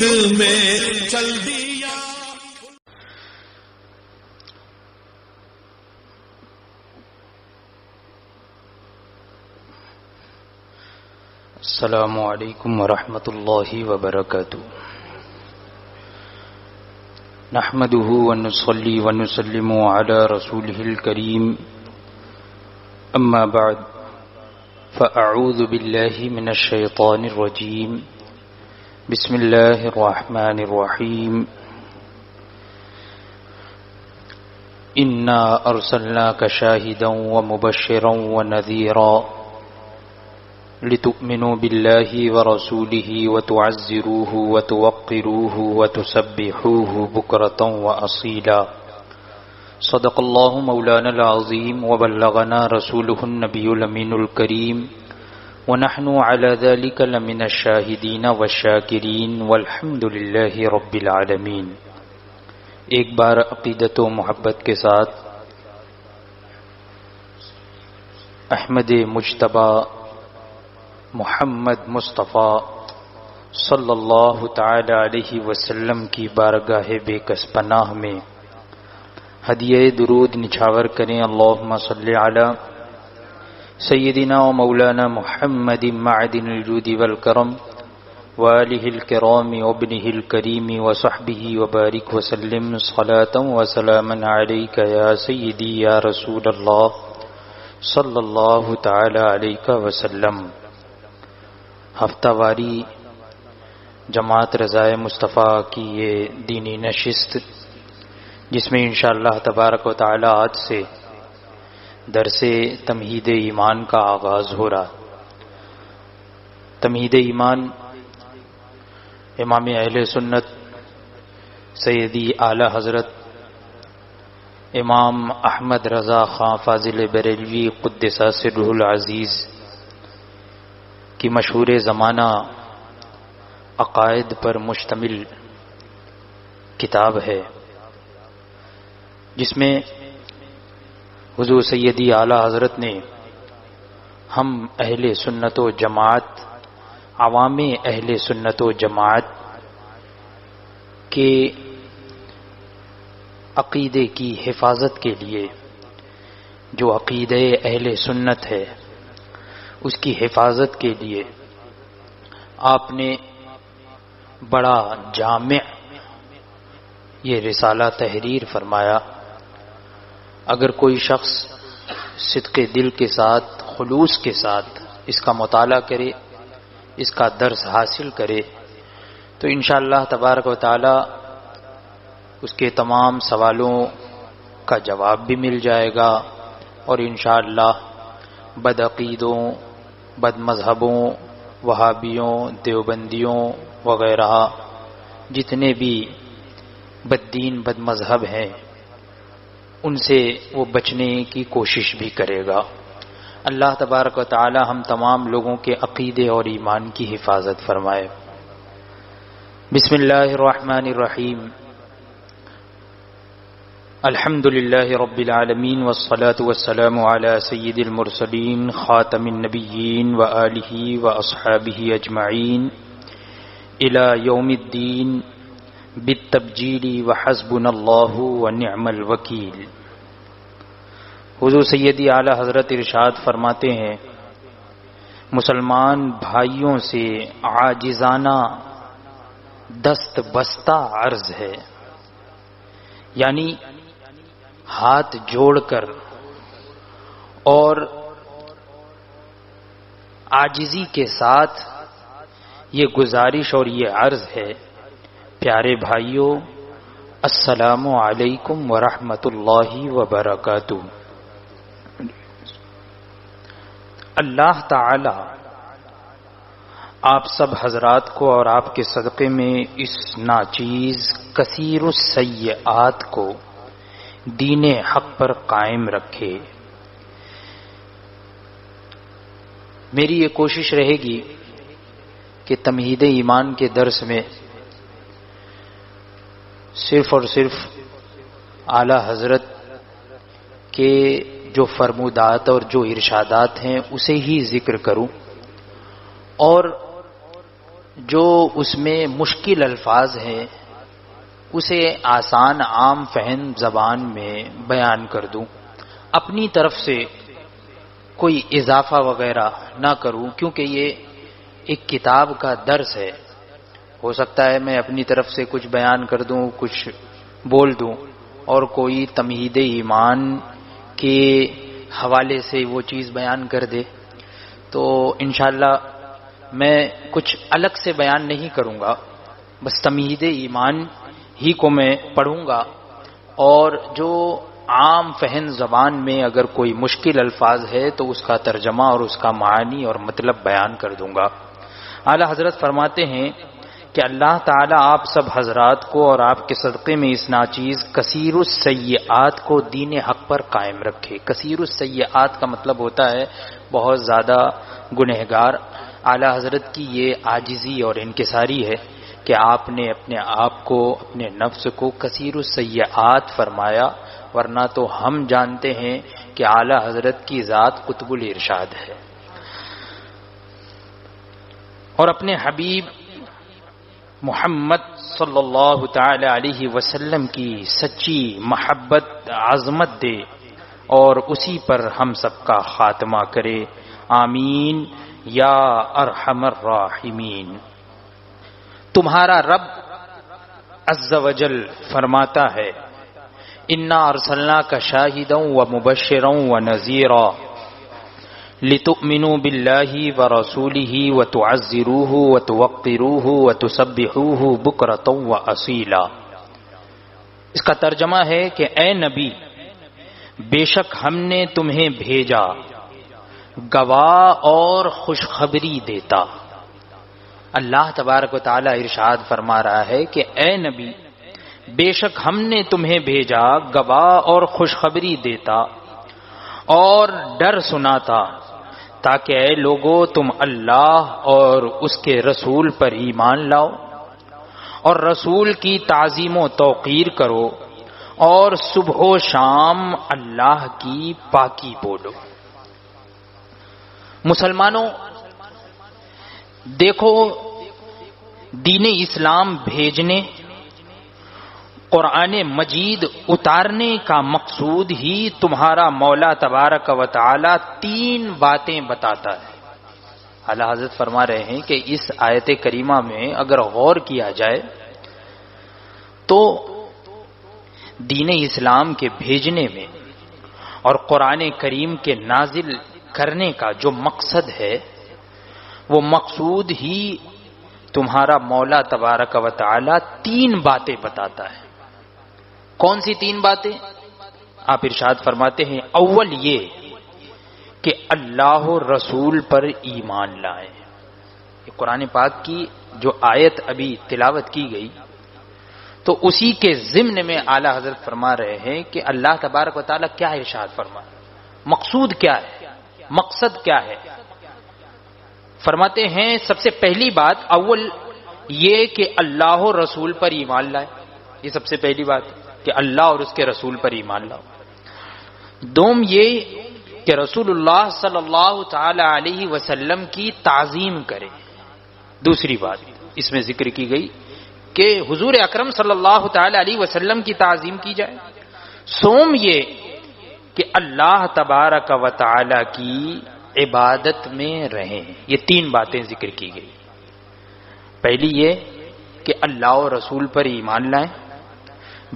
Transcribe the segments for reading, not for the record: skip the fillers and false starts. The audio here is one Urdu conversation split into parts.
خود میں چل دیا. السلام علیکم ورحمۃ اللہ وبرکاتہ. نحمده ونصلي ونسلم على رسوله الكريم. اما بعد فاعوذ بالله من الشيطان الرجيم. بسم الله الرحمن الرحيم. انا ارسلناك شاهدا ومبشرا ونذيرا لتؤمنوا بالله ورسوله وتعزروه وتوقروه وتسبحوه بكرة وأصيلا. صدق الله مولانا العظيم وبلغنا رسوله النبي الأمين الكريم ونحن على ذلك لمن الشاهدين والشاكرين والحمد لله رب العالمين. ایک بار عقیدت و محبت کے ساتھ احمد مجتبی محمد مصطفیٰ صلی اللہ تعالی علیہ وسلم کی بارگاہ بے کس پناہ میں ہدیہ درود نچھاور کریں. اللہم صلی علی سیدنا و مولانا محمد معدن الجود والکرم وآلہ الکرام وابنہ الکریم وصحبہ وبارک وسلم صلاة و سلاما علیک یا سیدی یا رسول اللہ صلی اللہ تعالی علیہ وسلم. ہفتہ واری جماعت رضائے مصطفیٰ کی یہ دینی نشست جس میں انشاءاللہ تبارک و تعالی آج سے درس تمہید ایمان کا آغاز ہو رہا. تمہید ایمان امام اہل سنت سیدی اعلی حضرت امام احمد رضا خان فاضل بریلوی قدس سرہ العزیز کی مشہور زمانہ عقائد پر مشتمل کتاب ہے جس میں حضور سیدی اعلی حضرت نے ہم اہل سنت و جماعت عوام اہل سنت و جماعت کے عقیدے کی حفاظت کے لیے جو عقیدہ اہل سنت ہے اس کی حفاظت کے لیے آپ نے بڑا جامع یہ رسالہ تحریر فرمایا. اگر کوئی شخص صدق دل کے ساتھ خلوص کے ساتھ اس کا مطالعہ کرے اس کا درس حاصل کرے تو انشاءاللہ تبارک و تعالی اس کے تمام سوالوں کا جواب بھی مل جائے گا اور انشاءاللہ بدعقیدوں بد مذہبوں وہابیوں دیوبندیوں وغیرہ جتنے بھی بد دین بد مذہب ہیں ان سے وہ بچنے کی کوشش بھی کرے گا. اللہ تبارک و تعالی ہم تمام لوگوں کے عقیدے اور ایمان کی حفاظت فرمائے. بسم اللہ الرحمن الرحیم. الحمد للہ رب العالمین والصلاة والسلام علی سید المرسلین خاتم النبیین وآلہ واصحابہ اجمعین الی یوم الدین بالتبجیل وحسبنا اللہ ونعم الوکیل. حضور سیدی اعلی حضرت ارشاد فرماتے ہیں مسلمان بھائیوں سے عاجزانہ دست بستہ عرض ہے، یعنی ہاتھ جوڑ کر اور عاجزی کے ساتھ یہ گزارش اور یہ عرض ہے، پیارے بھائیوں السلام علیکم ورحمۃ اللہ وبرکاتہ. اللہ تعالی آپ سب حضرات کو اور آپ کے صدقے میں اس ناچیز کثیر السیئات کو دین حق پر قائم رکھے. میری یہ کوشش رہے گی کہ تمہید ایمان کے درس میں صرف اور صرف اعلی حضرت کے جو فرمودات اور جو ارشادات ہیں اسے ہی ذکر کروں اور جو اس میں مشکل الفاظ ہیں اسے آسان عام فہم زبان میں بیان کر دوں، اپنی طرف سے کوئی اضافہ وغیرہ نہ کروں، کیونکہ یہ ایک کتاب کا درس ہے۔ ہو سکتا ہے میں اپنی طرف سے کچھ بیان کر دوں، کچھ بول دوں، اور کوئی تمہید ایمان کے حوالے سے وہ چیز بیان کر دے، تو انشاءاللہ میں کچھ الگ سے بیان نہیں کروں گا، بس تمہید ایمان ہی کو میں پڑھوں گا، اور جو عام فہم زبان میں اگر کوئی مشکل الفاظ ہے تو اس کا ترجمہ اور اس کا معنی اور مطلب بیان کر دوں گا۔ اعلیٰ حضرت فرماتے ہیں کہ اللہ تعالیٰ آپ سب حضرات کو اور آپ کے صدقے میں اس ناچیز کثیر السیئات کو دین حق پر قائم رکھے۔ کثیر السیئات کا مطلب ہوتا ہے بہت زیادہ گنہگار۔ اعلیٰ حضرت کی یہ عاجزی اور انکساری ہے کہ آپ نے اپنے آپ کو، اپنے نفس کو کثیر السیئات فرمایا، ورنہ تو ہم جانتے ہیں کہ اعلیٰ حضرت کی ذات قطب الارشاد ہے۔ اور اپنے حبیب محمد صلی اللہ تعالی علیہ وسلم کی سچی محبت عظمت دے اور اسی پر ہم سب کا خاتمہ کرے، آمین یا ارحم الراحمین۔ تمہارا رب عز وجل فرماتا ہے، انا ارسلناک شاہدا ومبشرا ونذیرا لتؤمنوا باللہ ورسولہ وتعزروہ وتوقروہ وتسبحوہ بکرۃ واصیلا۔ اس کا ترجمہ ہے کہ اے نبی، بے شک ہم نے تمہیں بھیجا گواہ اور خوشخبری دیتا۔ اللہ تبارک و تعالی ارشاد فرما رہا ہے کہ اے نبی، بے شک ہم نے تمہیں بھیجا گواہ اور خوشخبری دیتا اور ڈر سناتا، تاکہ اے لوگو تم اللہ اور اس کے رسول پر ایمان لاؤ اور رسول کی تعظیم و توقیر کرو اور صبح و شام اللہ کی پاکی بولو۔ مسلمانوں، دیکھو، دین اسلام بھیجنے، قرآن مجید اتارنے کا مقصود ہی تمہارا مولا تبارک و تعالی تین باتیں بتاتا ہے۔ اعلیٰ حضرت فرما رہے ہیں کہ اس آیت کریمہ میں اگر غور کیا جائے تو دین اسلام کے بھیجنے میں اور قرآن کریم کے نازل کرنے کا جو مقصد ہے، وہ مقصود ہی تمہارا مولا تبارک و تعالی تین باتیں بتاتا ہے۔ کون سی تین باتیں؟ آپ ارشاد فرماتے ہیں، اول یہ کہ اللہ رسول پر ایمان لائیں۔ یہ قرآن پاک کی جو آیت ابھی تلاوت کی گئی تو اسی کے ضمن میں اعلیٰ حضرت فرما رہے ہیں کہ اللہ تبارک و تعالیٰ کیا ارشاد فرما، مقصود کیا ہے، مقصد کیا ہے۔ فرماتے ہیں سب سے پہلی بات اول یہ کہ اللہ رسول پر ایمان لائے، یہ سب سے پہلی بات ہے کہ اللہ اور اس کے رسول پر ایمان لاؤ۔ دوم یہ کہ رسول اللہ صلی اللہ تعالی علیہ وسلم کی تعظیم کرے۔ دوسری بات اس میں ذکر کی گئی کہ حضور اکرم صلی اللہ تعالی علیہ وسلم کی تعظیم کی جائے۔ سوم یہ کہ اللہ تبارک و تعالی کی عبادت میں رہیں۔ یہ تین باتیں ذکر کی گئی۔ پہلی یہ کہ اللہ اور رسول پر ایمان لائیں،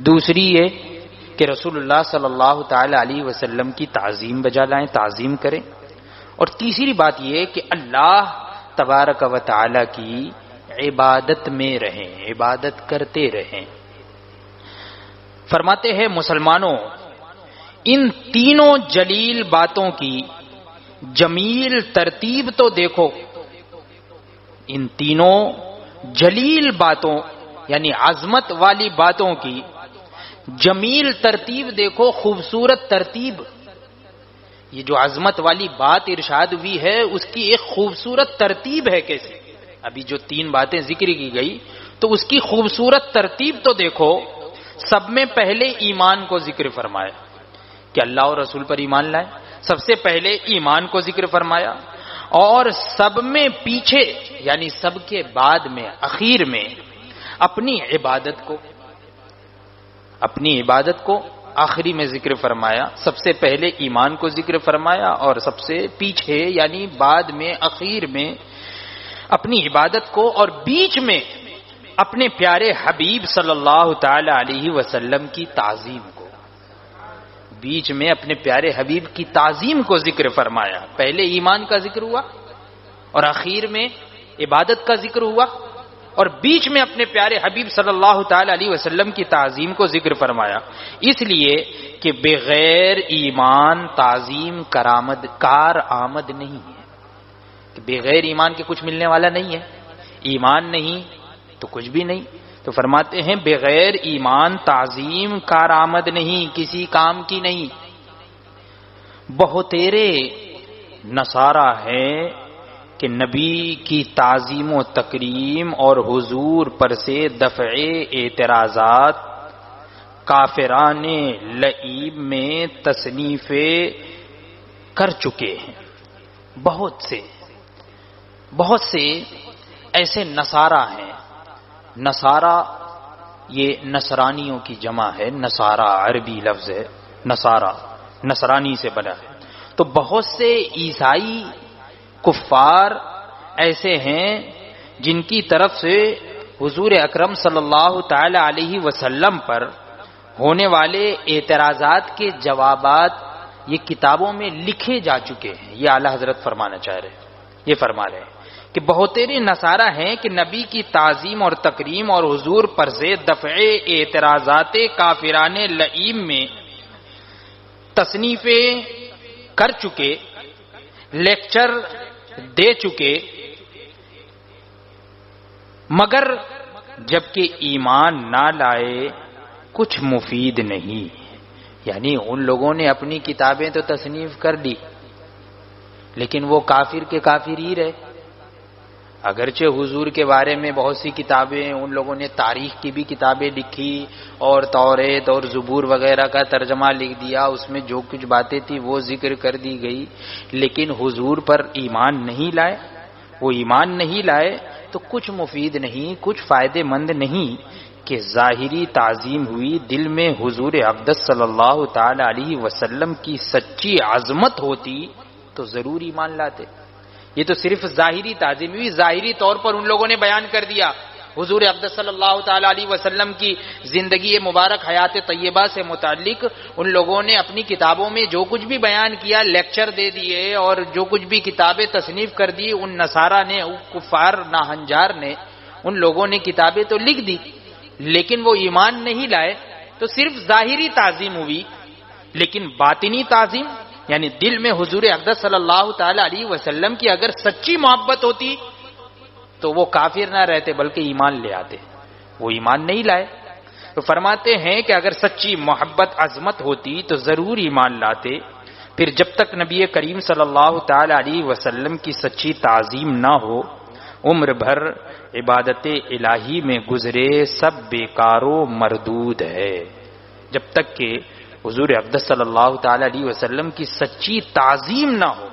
دوسری یہ کہ رسول اللہ صلی اللہ تعالی علیہ وسلم کی تعظیم بجا لائیں، تعظیم کریں، اور تیسری بات یہ کہ اللہ تبارک و تعالی کی عبادت میں رہیں، عبادت کرتے رہیں۔ فرماتے ہیں مسلمانوں، ان تینوں جلیل باتوں کی جمیل ترتیب تو دیکھو، ان تینوں جلیل باتوں یعنی عظمت والی باتوں کی جمیل ترتیب دیکھو، خوبصورت ترتیب۔ یہ جو عظمت والی بات ارشاد ہوئی ہے اس کی ایک خوبصورت ترتیب ہے کیسے؟ ابھی جو تین باتیں ذکر کی گئی تو اس کی خوبصورت ترتیب تو دیکھو۔ سب میں پہلے ایمان کو ذکر فرمایا کہ اللہ اور رسول پر ایمان لائے، سب سے پہلے ایمان کو ذکر فرمایا، اور سب میں پیچھے یعنی سب کے بعد میں اخیر میں اپنی عبادت کو آخری میں ذکر فرمایا. سب سے پہلے ایمان کو ذکر فرمایا اور سب سے پیچھے یعنی بعد میں اخیر میں اپنی عبادت کو اور بیچ میں اپنے پیارے حبیب صلی اللہ تعالی علیہ وسلم کی تعظیم کو. بیچ میں اپنے پیارے حبیب کی تعظیم کو ذکر فرمایا. پہلے ایمان کا ذکر ہوا اور آخر میں عبادت کا ذکر ہوا اور بیچ میں اپنے پیارے حبیب صلی اللہ تعالی علیہ وسلم کی تعظیم کو ذکر فرمایا. اس لیے کہ بغیر ایمان تعظیم کار آمد نہیں ہے. کہ بغیر ایمان کے کچھ ملنے والا نہیں ہے. ایمان نہیں تو کچھ بھی نہیں. تو فرماتے ہیں بغیر ایمان تعظیم کار آمد نہیں، کسی کام کی نہیں. بہتیرے نصارہ ہیں کہ نبی کی تعظیم و تکریم اور حضور پر سے دفع اعتراضات کافران لعیب میں تصنیف کر چکے ہیں. بہت سے ایسے نصارہ ہیں. نصارہ یہ نصرانیوں کی جمع ہے. نصارہ عربی لفظ ہے. نصارہ نصرانی سے بنا ہے. تو بہت سے عیسائی کفار ایسے ہیں جن کی طرف سے حضور اکرم صلی اللہ تعالی علیہ وسلم پر ہونے والے اعتراضات کے جوابات یہ کتابوں میں لکھے جا چکے ہیں. یہ اعلی حضرت فرمانا چاہ رہے ہیں. یہ فرما رہے ہیں کہ بہتیرے نصارہ ہیں کہ نبی کی تعظیم اور تکریم اور حضور پر سے دفع اعتراضات کافران لعیم میں تصنیفیں کر چکے، لیکچر دے چکے، مگر جبکہ ایمان نہ لائے کچھ مفید نہیں. یعنی ان لوگوں نے اپنی کتابیں تو تصنیف کر لی لیکن وہ کافر کے کافر ہی رہے. اگرچہ حضور کے بارے میں بہت سی کتابیں ان لوگوں نے تاریخ کی بھی کتابیں لکھی اور توریت اور زبور وغیرہ کا ترجمہ لکھ دیا، اس میں جو کچھ باتیں تھی وہ ذکر کر دی گئی، لیکن حضور پر ایمان نہیں لائے. وہ ایمان نہیں لائے تو کچھ مفید نہیں، کچھ فائدے مند نہیں. کہ ظاہری تعظیم ہوئی، دل میں حضور اقدس صلی اللہ تعالی علیہ وسلم کی سچی عظمت ہوتی تو ضرور ایمان لاتے. یہ تو صرف ظاہری تعظیم ہوئی، ظاہری طور پر ان لوگوں نے بیان کر دیا. حضور اقدس صلی اللہ تعالی علیہ وسلم کی زندگی مبارک حیات طیبہ سے متعلق ان لوگوں نے اپنی کتابوں میں جو کچھ بھی بیان کیا، لیکچر دے دیے اور جو کچھ بھی کتابیں تصنیف کر دی. ان نصارہ نے، کفار ناہنجار نے، ان لوگوں نے کتابیں تو لکھ دی لیکن وہ ایمان نہیں لائے. تو صرف ظاہری تعظیم ہوئی لیکن باطنی تعظیم یعنی دل میں حضور اقدس صلی اللہ تعالی علیہ وسلم کی اگر سچی محبت ہوتی تو وہ کافر نہ رہتے بلکہ ایمان لے آتے. وہ ایمان نہیں لائے. تو فرماتے ہیں کہ اگر سچی محبت عظمت ہوتی تو ضرور ایمان لاتے. پھر جب تک نبی کریم صلی اللہ تعالی علیہ وسلم کی سچی تعظیم نہ ہو، عمر بھر عبادت الہی میں گزرے سب بیکار و مردود ہے. جب تک کہ حضور اقدس صلی اللہ تعالی علیہ وسلم کی سچی تعظیم نہ ہو.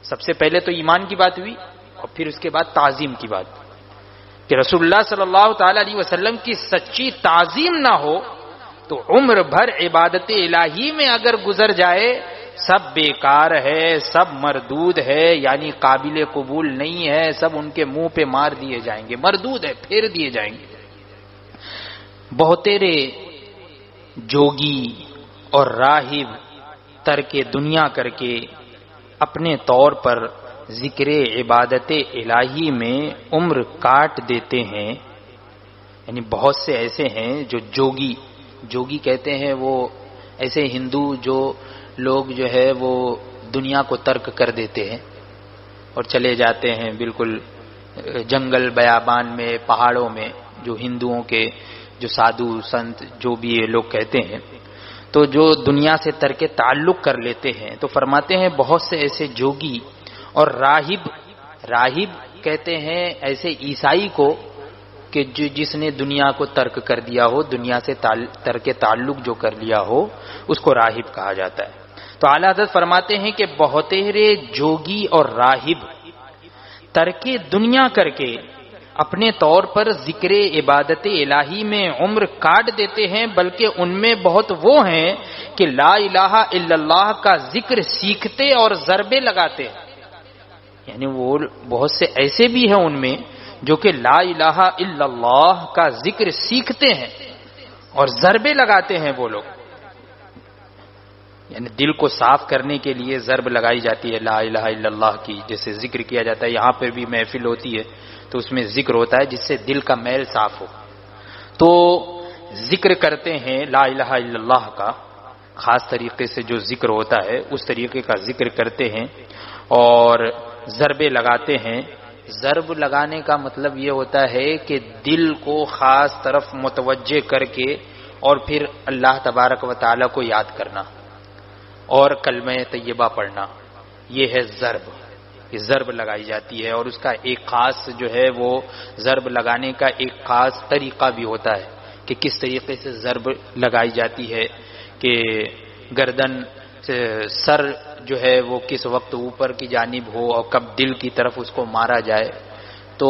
سب سے پہلے تو ایمان کی بات ہوئی اور پھر اس کے بعد تعظیم کی بات کہ رسول اللہ صلی اللہ تعالی علیہ وسلم کی سچی تعظیم نہ ہو تو عمر بھر عبادت الہی میں اگر گزر جائے سب بیکار ہے، سب مردود ہے، یعنی قابل قبول نہیں ہے، سب ان کے منہ پہ مار دیے جائیں گے، مردود ہے، پھیر دیے جائیں گے. بہتیرے جوگی اور راہب ترک دنیا کر کے اپنے طور پر ذکر عبادت الہی میں عمر کاٹ دیتے ہیں. یعنی بہت سے ایسے ہیں جو جوگی کہتے ہیں، وہ ایسے ہندو جو لوگ جو ہے وہ دنیا کو ترک کر دیتے ہیں اور چلے جاتے ہیں بالکل جنگل بیابان میں، پہاڑوں میں. جو ہندوؤں کے جو سادھو سنت جو بھی یہ لوگ کہتے ہیں تو جو دنیا سے ترک تعلق کر لیتے ہیں. تو فرماتے ہیں بہت سے ایسے جوگی اور راہب کہتے ہیں ایسے عیسائی کو کہ جس نے دنیا کو ترک کر دیا ہو، دنیا سے ترک تعلق جو کر لیا ہو اس کو راہب کہا جاتا ہے. تو اعلیٰ حضرت فرماتے ہیں کہ بہتیرے جوگی اور راہب ترک دنیا کر کے اپنے طور پر ذکر عبادت الہی میں عمر کاٹ دیتے ہیں، بلکہ ان میں بہت وہ ہیں کہ لا الہ الا اللہ کا ذکر سیکھتے اور ضربے لگاتے ہیں. یعنی وہ بہت سے ایسے بھی ہیں ان میں جو کہ لا الہ الا اللہ کا ذکر سیکھتے ہیں اور ضربے لگاتے ہیں وہ لوگ. یعنی دل کو صاف کرنے کے لیے ضرب لگائی جاتی ہے لا الہ الا اللہ کی، جیسے ذکر کیا جاتا ہے. یہاں پر بھی محفل ہوتی ہے تو اس میں ذکر ہوتا ہے جس سے دل کا میل صاف ہو. تو ذکر کرتے ہیں لا الہ الا اللہ کا، خاص طریقے سے جو ذکر ہوتا ہے اس طریقے کا ذکر کرتے ہیں اور ضربے لگاتے ہیں. ضرب لگانے کا مطلب یہ ہوتا ہے کہ دل کو خاص طرف متوجہ کر کے اور پھر اللہ تبارک و تعالی کو یاد کرنا اور کلمہ طیبہ پڑھنا، یہ ہے ضرب. یہ ضرب لگائی جاتی ہے اور اس کا ایک خاص جو ہے وہ ضرب لگانے کا ایک خاص طریقہ بھی ہوتا ہے کہ کس طریقے سے ضرب لگائی جاتی ہے، کہ گردن سے سر جو ہے وہ کس وقت اوپر کی جانب ہو اور کب دل کی طرف اس کو مارا جائے. تو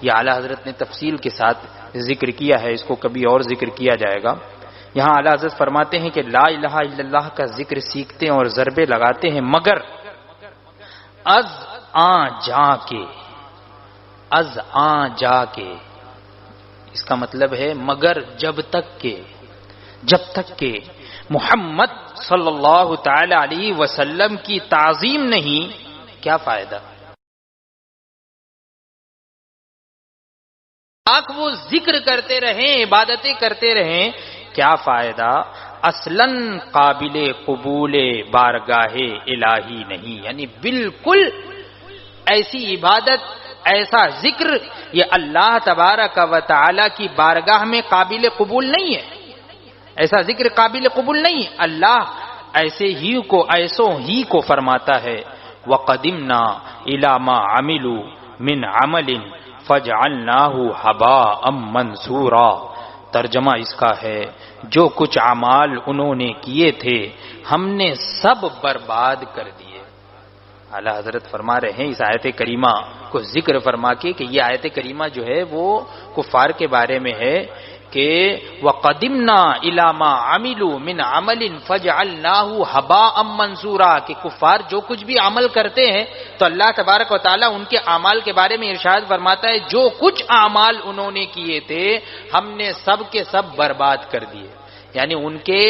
یہ اعلیٰ حضرت نے تفصیل کے ساتھ ذکر کیا ہے، اس کو کبھی اور ذکر کیا جائے گا. یہاں اعلیٰ حضرت فرماتے ہیں کہ لا الہ الا اللہ کا ذکر سیکھتے ہیں اور ضربے لگاتے ہیں، مگر از آ جا کے اس کا مطلب ہے مگر جب تک کہ محمد صلی اللہ تعالی علیہ وسلم کی تعظیم نہیں، کیا فائدہ؟ وہ ذکر کرتے رہیں، عبادتیں کرتے رہیں، کیا فائدہ؟ اصلاً قابل قبول بارگاہ الہی نہیں. یعنی بالکل ایسی عبادت، ایسا ذکر یہ اللہ تبارک و تعالی کی بارگاہ میں قابل قبول نہیں ہے. ایسا ذکر قابل قبول نہیں. اللہ ایسوں ہی کو فرماتا ہے وَقَدِمْنَا إِلَى مَا عَمِلُوا مِنْ عَمَلٍ فَجْعَلْنَاهُ هَبَاءً مَنْثُورًا. ترجمہ اس کا ہے جو کچھ اعمال انہوں نے کیے تھے ہم نے سب برباد کر دیے. اعلیٰ حضرت فرما رہے ہیں اس آیت کریمہ کو ذکر فرما کے کہ یہ آیت کریمہ جو ہے وہ کفار کے بارے میں ہے کہ وَقَدِمْنَا إِلَى مَا عَمِلُوا مِنْ عَمَلٍ فَجْعَلْنَاهُ هَبَاءً مَنْثُورًا. کہ کفار جو کچھ بھی عمل کرتے ہیں تو اللہ تبارک و تعالیٰ ان کے اعمال کے بارے میں ارشاد فرماتا ہے جو کچھ اعمال انہوں نے کیے تھے ہم نے سب کے سب برباد کر دیے. یعنی ان کے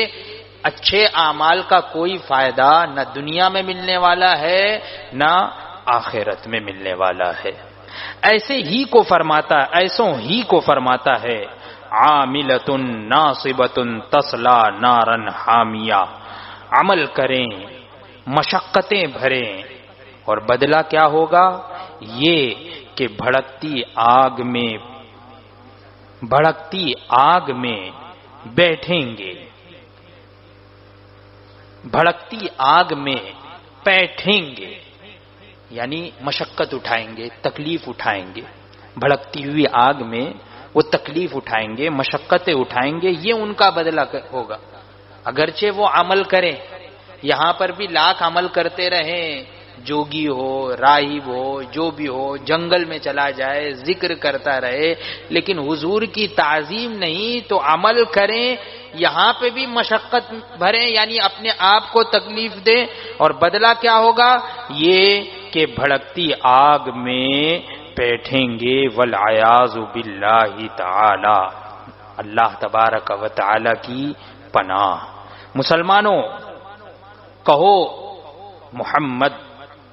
اچھے اعمال کا کوئی فائدہ نہ دنیا میں ملنے والا ہے نہ آخرت میں ملنے والا ہے. ایسوں ہی کو فرماتا ہے عاملۃ ناصبۃ تصلی نارا حامیہ. عمل کریں، مشقتیں بھریں اور بدلہ کیا ہوگا؟ یہ کہ بھڑکتی آگ میں بیٹھیں گے، بھڑکتی آگ میں بیٹھیں گے. یعنی مشقت اٹھائیں گے، تکلیف اٹھائیں گے. بھڑکتی ہوئی آگ میں وہ تکلیف اٹھائیں گے، مشقتیں اٹھائیں گے، یہ ان کا بدلہ ہوگا. اگرچہ وہ عمل کریں، یہاں پر بھی لاکھ عمل کرتے رہیں، جوگی ہو، راہب ہو، جو بھی ہو، جنگل میں چلا جائے، ذکر کرتا رہے، لیکن حضور کی تعظیم نہیں تو عمل کریں، یہاں پہ بھی مشقت بھریں، یعنی اپنے آپ کو تکلیف دیں، اور بدلہ کیا ہوگا؟ یہ کہ بھڑکتی آگ میں بیٹھیں گے. والعیاذ باللہ تعالی. اللہ تبارک و تعالی کی پناہ. مسلمانوں کہو محمد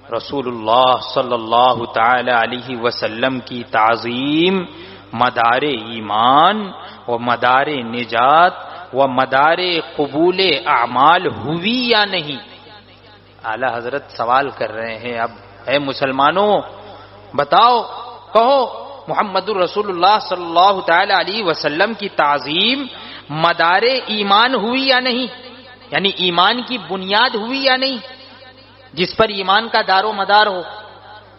رسول اللہ صلی اللہ تعالی علیہ وسلم کی تعظیم مدار ایمان و مدار نجات و مدار قبول اعمال ہوئی یا نہیں؟ اعلی حضرت سوال کر رہے ہیں اب، اے مسلمانوں بتاؤ، کہو محمد الرسول اللہ صلی اللہ تعالی علیہ وسلم کی تعظیم مدار ایمان ہوئی یا نہیں؟ یعنی ایمان کی بنیاد ہوئی یا نہیں، جس پر ایمان کا دار و مدار ہو.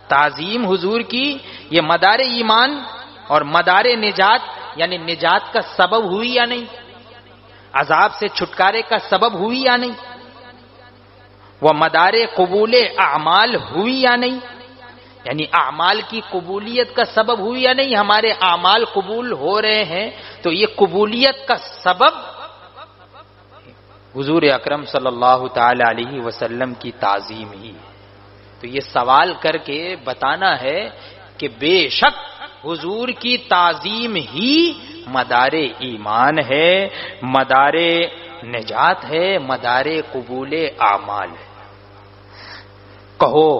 تعظیم حضور کی یہ مدار ایمان اور مدار نجات یعنی نجات کا سبب ہوئی یا نہیں، عذاب سے چھٹکارے کا سبب ہوئی یا نہیں. وہ مدار قبول اعمال ہوئی یا نہیں، یعنی اعمال کی قبولیت کا سبب ہوئی یا نہیں، ہمارے اعمال قبول ہو رہے ہیں تو یہ قبولیت کا سبب حضور اکرم صلی اللہ تعالی علیہ وسلم کی تعظیم ہی ہے۔ تو یہ سوال کر کے بتانا ہے کہ بے شک حضور کی تعظیم ہی مدار ایمان ہے، مدار نجات ہے، مدار قبول اعمال ہے۔ کہو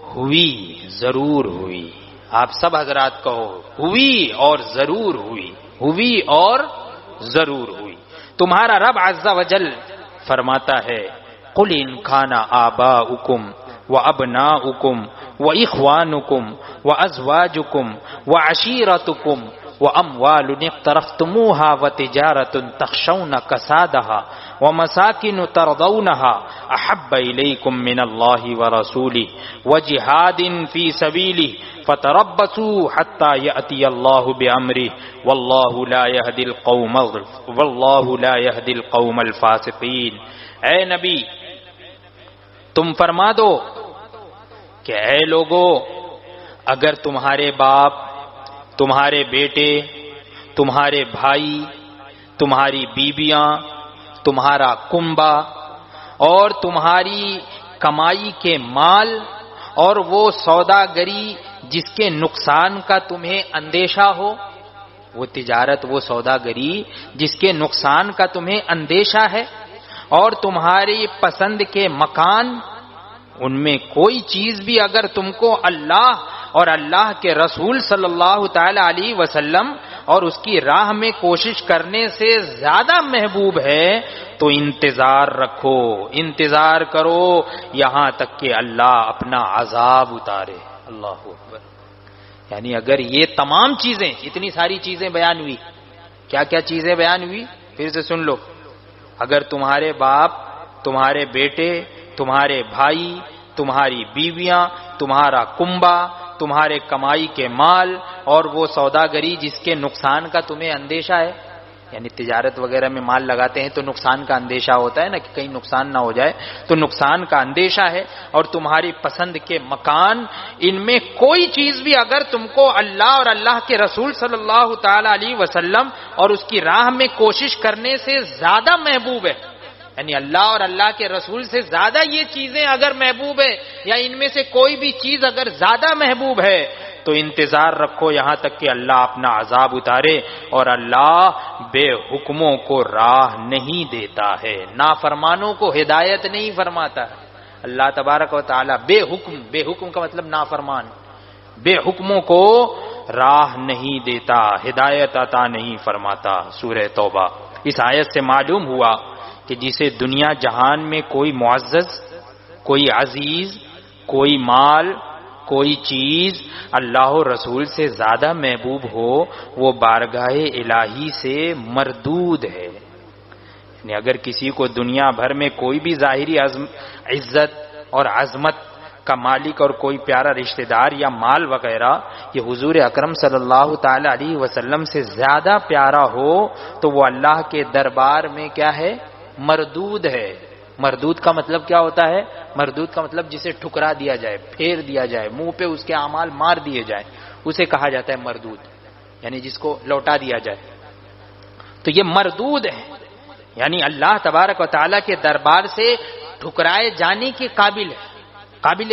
ہوئی، ضرور ہوئی، آپ سب حضرات کہو ہوئی اور ضرور ہوئی، ہوئی اور ضرور ہوئی۔ تمہارا رب عز و جل فرماتا ہے قل ان کان آباؤکم وابناؤکم واخوانکم وازواجکم وعشیرتکم واموال اقترفتموها وتجارة تخشون کسادها ومساکن ترضونها احب الیکم من اللہ ورسولہ وجہاد فی سبیلہ فتربصوا حتى يأتي الله بأمره والله لا يهدي القوم الفاسقين۔ اے نبی تم فرما دو کہ اے لوگو، اگر تمہارے باپ، تمہارے بیٹے، تمہارے بھائی، تمہاری بیویاں، تمہارا کنبہ اور تمہاری کمائی کے مال اور وہ سوداگری جس کے نقصان کا تمہیں اندیشہ ہو، وہ تجارت، وہ سوداگری جس کے نقصان کا تمہیں اندیشہ ہے، اور تمہاری پسند کے مکان، ان میں کوئی چیز بھی اگر تم کو اللہ اور اللہ کے رسول صلی اللہ تعالی علیہ وسلم اور اس کی راہ میں کوشش کرنے سے زیادہ محبوب ہے تو انتظار رکھو، انتظار کرو یہاں تک کہ اللہ اپنا عذاب اتارے۔ اللہ اکبر۔ یعنی اگر یہ تمام چیزیں، اتنی ساری چیزیں بیان ہوئی، کیا کیا چیزیں بیان ہوئی پھر سے سن لو۔ اگر تمہارے باپ، تمہارے بیٹے، تمہارے بھائی، تمہاری بیویاں، تمہارا کنبہ، تمہارے کمائی کے مال اور وہ سوداگری جس کے نقصان کا تمہیں اندیشہ ہے، یعنی تجارت وغیرہ میں مال لگاتے ہیں تو نقصان کا اندیشہ ہوتا ہے نا کہ کہیں نقصان نہ ہو جائے، تو نقصان کا اندیشہ ہے، اور تمہاری پسند کے مکان، ان میں کوئی چیز بھی اگر تم کو اللہ اور اللہ کے رسول صلی اللہ تعالی علیہ وسلم اور اس کی راہ میں کوشش کرنے سے زیادہ محبوب ہے، یعنی اللہ اور اللہ کے رسول سے زیادہ یہ چیزیں اگر محبوب ہے، یا ان میں سے کوئی بھی چیز اگر زیادہ محبوب ہے، تو انتظار رکھو یہاں تک کہ اللہ اپنا عذاب اتارے، اور اللہ بے حکموں کو راہ نہیں دیتا ہے، نافرمانوں کو ہدایت نہیں فرماتا ہے۔ اللہ تبارک و تعالی بے حکم، بے حکم کا مطلب نافرمان، بے حکموں کو راہ نہیں دیتا، ہدایت عطا نہیں فرماتا۔ سورہ توبہ۔ اس آیت سے معلوم ہوا کہ جسے دنیا جہان میں کوئی معزز، کوئی عزیز، کوئی مال، کوئی چیز اللہ و رسول سے زیادہ محبوب ہو، وہ بارگاہ الہی سے مردود ہے۔ یعنی اگر کسی کو دنیا بھر میں کوئی بھی ظاہری عزت اور عظمت کا مالک اور کوئی پیارا رشتہ دار یا مال وغیرہ یہ حضور اکرم صلی اللہ تعالی علیہ وسلم سے زیادہ پیارا ہو، تو وہ اللہ کے دربار میں کیا ہے؟ مردود ہے۔ مردود کا مطلب کیا ہوتا ہے؟ مردود کا مطلب جسے ٹھکرا دیا جائے، پھیر دیا جائے، منہ پہ اس کے اعمال مار دیے جائیں، اسے کہا جاتا ہے مردود، یعنی جس کو لوٹا دیا جائے۔ تو یہ مردود ہے، یعنی اللہ تبارک و تعالیٰ کے دربار سے ٹھکرائے جانے کے قابل ہے، قابل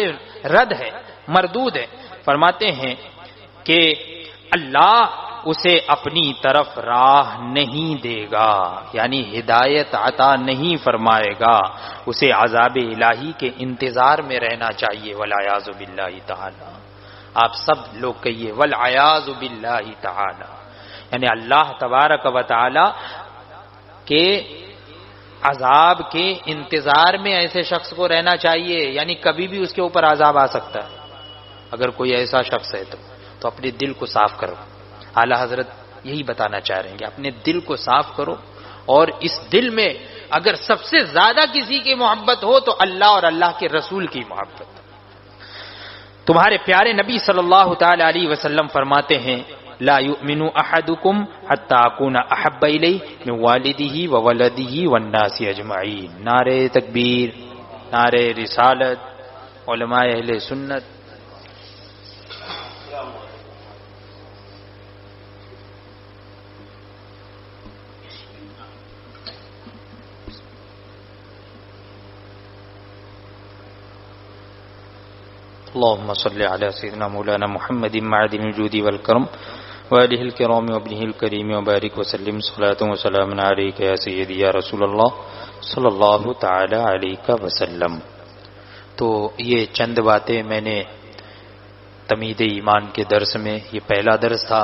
رد ہے، مردود ہے۔ فرماتے ہیں کہ اللہ اسے اپنی طرف راہ نہیں دے گا، یعنی ہدایت عطا نہیں فرمائے گا، اسے عذاب الہی کے انتظار میں رہنا چاہیے۔ والعیاذ باللہ تعالی۔ آپ سب لوگ کہیے والعیاذ باللہ تعالی، یعنی اللہ تبارک و تعالی کے عذاب کے انتظار میں ایسے شخص کو رہنا چاہیے، یعنی کبھی بھی اس کے اوپر عذاب آ سکتا ہے۔ اگر کوئی ایسا شخص ہے تو اپنے دل کو صاف کرو۔ اعلیٰ حضرت یہی بتانا چاہ رہے ہیں کہ اپنے دل کو صاف کرو، اور اس دل میں اگر سب سے زیادہ کسی کی محبت ہو تو اللہ اور اللہ کے رسول کی محبت۔ تمہارے پیارے نبی صلی اللہ تعالی علیہ وسلم فرماتے ہیں لا یؤمن احدکم حتی اکون احب الیہ من والدہ وولدہ والناس اجمعین۔ نعرہ تکبیر، نعرہ رسالت، علماء اہل سنت. اللهم صل على سيدنا مولانا محمد معدن الجود والكرم وآله الكرام وابنه الكريم وبارك وسلم صلاة وسلام عليك يا سيدي يا رسول الله صلی اللہ تعالی علیہ وسلم. تو یہ چند باتیں میں نے تمہید ایمان کے درس میں، یہ پہلا درس تھا،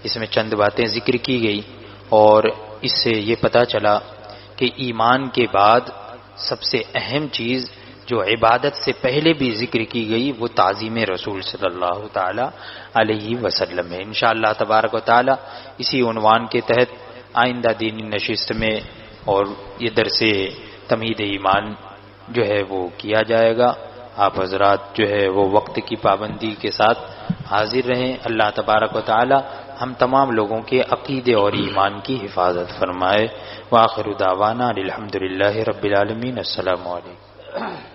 اس میں چند باتیں ذکر کی گئی، اور اس سے یہ پتہ چلا کہ ایمان کے بعد سب سے اہم چیز جو عبادت سے پہلے بھی ذکر کی گئی وہ تعظیم رسول صلی اللہ تعالی علیہ وسلم ہے. انشاءاللہ تبارک و تعالی اسی عنوان کے تحت آئندہ دینی نشست میں اور یہ درس تمہید ایمان جو ہے وہ کیا جائے گا. آپ حضرات جو ہے وہ وقت کی پابندی کے ساتھ حاضر رہیں. اللہ تبارک و تعالی ہم تمام لوگوں کے عقیدے اور ایمان کی حفاظت فرمائے. وآخر دعوانا الحمدللہ رب العالمین. السلام علیکم.